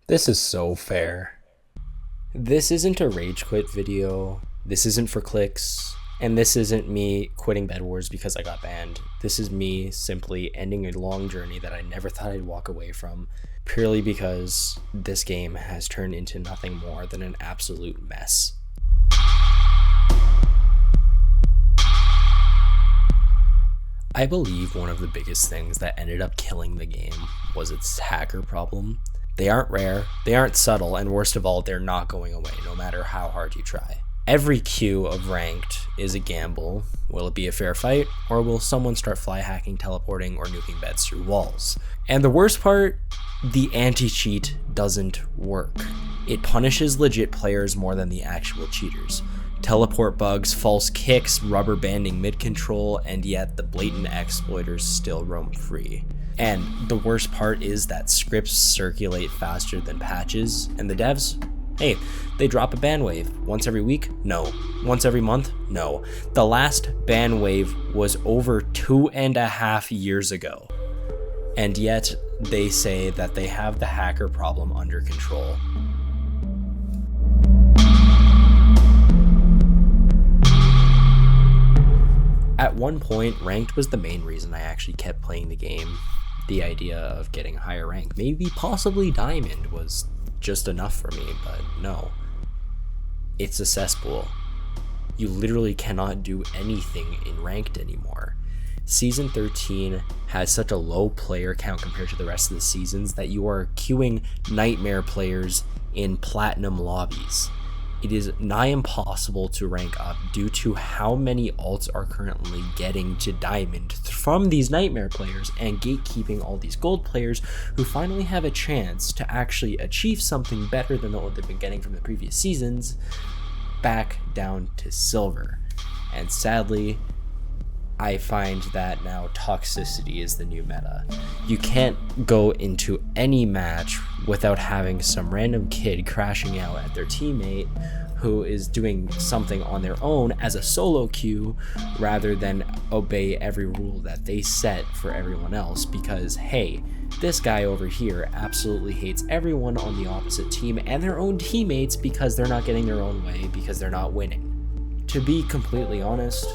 This is so fair. This isn't a rage quit video. This isn't for clicks. And this isn't me quitting Bedwars because I got banned. This is me simply ending a long journey that I never thought I'd walk away from, purely because this game has turned into nothing more than an absolute mess. I believe one of the biggest things that ended up killing the game was its hacker problem. They aren't rare, they aren't subtle, and worst of all, they're not going away no matter how hard you try. Every queue of ranked is a gamble. Will it be a fair fight, or will someone start fly hacking, teleporting, or nuking beds through walls? And the worst part, the anti-cheat doesn't work. It punishes legit players more than the actual cheaters. Teleport bugs, false kicks, rubber banding mid-control, and yet the blatant exploiters still roam free. And the worst part is that scripts circulate faster than patches, and the devs, hey, they drop a ban wave. Once every week? No. Once every month? No. The last ban wave was over 2.5 years ago. And yet, they say that they have the hacker problem under control. At one point, ranked was the main reason I actually kept playing the game. The idea of getting higher rank, maybe possibly diamond, was just enough for me, but no. It's a cesspool. You literally cannot do anything in ranked anymore. Season 13 has such a low player count compared to the rest of the seasons that you are queuing nightmare players in platinum lobbies. It is nigh impossible to rank up due to how many alts are currently getting to diamond from these nightmare players and gatekeeping all these gold players who finally have a chance to actually achieve something better than what they've been getting from the previous seasons back down to silver. And sadly, I find that now toxicity is the new meta. You can't go into any match without having some random kid crashing out at their teammate who is doing something on their own as a solo queue rather than obey every rule that they set for everyone else because, hey, this guy over here absolutely hates everyone on the opposite team and their own teammates because they're not getting their own way because they're not winning. To be completely honest,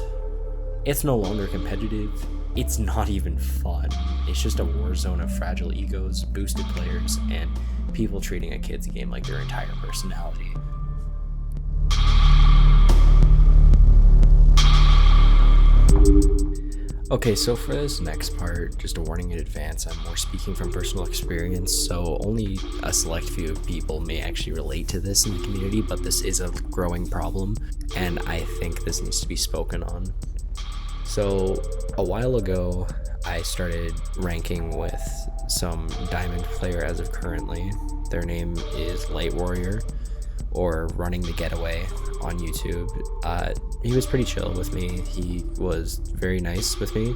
it's no longer competitive. It's not even fun. It's just a war zone of fragile egos, boosted players, and people treating a kid's game like their entire personality. Okay, so for this next part, just a warning in advance, I'm more speaking from personal experience, so only a select few people may actually relate to this in the community, but this is a growing problem, and I think this needs to be spoken on. So a while ago, I started ranking with some diamond player as of currently. Their name is Light Warrior, or Running the Getaway on YouTube. He was pretty chill with me. He was very nice with me.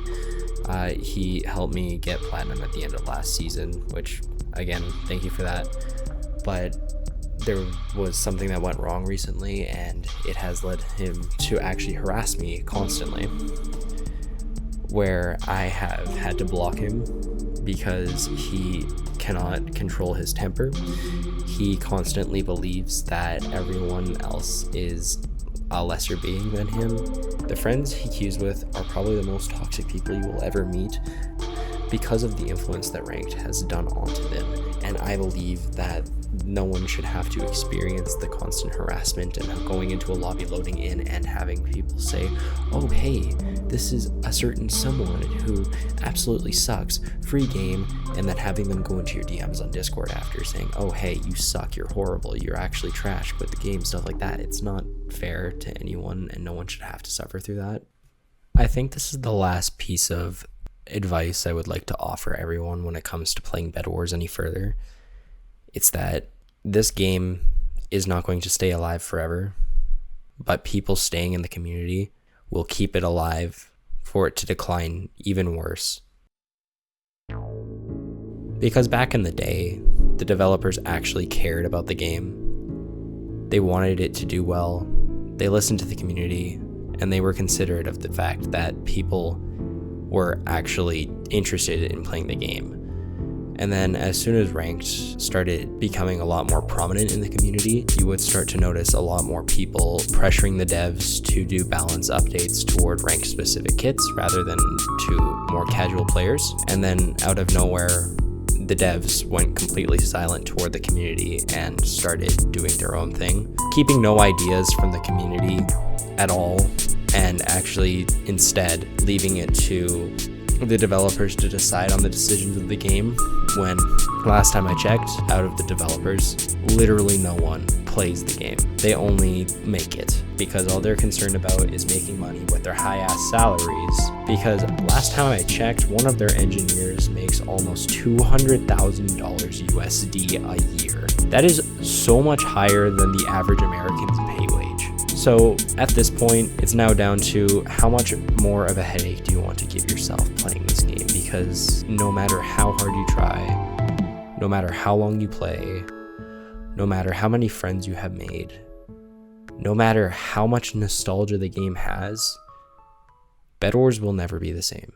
He helped me get platinum at the end of last season, which, again, thank you for that. But there was something that went wrong recently, and it has led him to actually harass me constantly, where I have had to block him because he cannot control his temper. He constantly believes that everyone else is a lesser being than him. The friends he queues with are probably the most toxic people you will ever meet because of the influence that ranked has done onto them. And I believe that no one should have to experience the constant harassment and going into a lobby, loading in, and having people say, oh hey, this is a certain someone who absolutely sucks, free game, and then having them go into your DMs on Discord after saying, oh hey, you suck, you're horrible, you're actually trash, quit the game, stuff like that. It's not fair to anyone, and no one should have to suffer through that. I think this is the last piece of advice I would like to offer everyone when it comes to playing Bed Wars any further. It's that this game is not going to stay alive forever, but people staying in the community will keep it alive for it to decline even worse. Because back in the day, the developers actually cared about the game. They wanted it to do well. They listened to the community, and they were considerate of the fact that people were actually interested in playing the game. And then as soon as ranked started becoming a lot more prominent in the community, you would start to notice a lot more people pressuring the devs to do balance updates toward rank specific kits rather than to more casual players. And then out of nowhere, the devs went completely silent toward the community and started doing their own thing, keeping no ideas from the community at all, and actually instead leaving it to the developers to decide on the decisions of the game, when last time I checked, out of the developers, literally no one plays the game. They only make it because all they're concerned about is making money with their high-ass salaries, because last time I checked, one of their engineers makes almost $200,000 USD a year. That is so much higher than the average American's pay wage. So at this point, it's now down to how much more of a headache do you want to give yourself playing this game, because no matter how hard you try, no matter how long you play, no matter how many friends you have made, no matter how much nostalgia the game has, Bedwars will never be the same.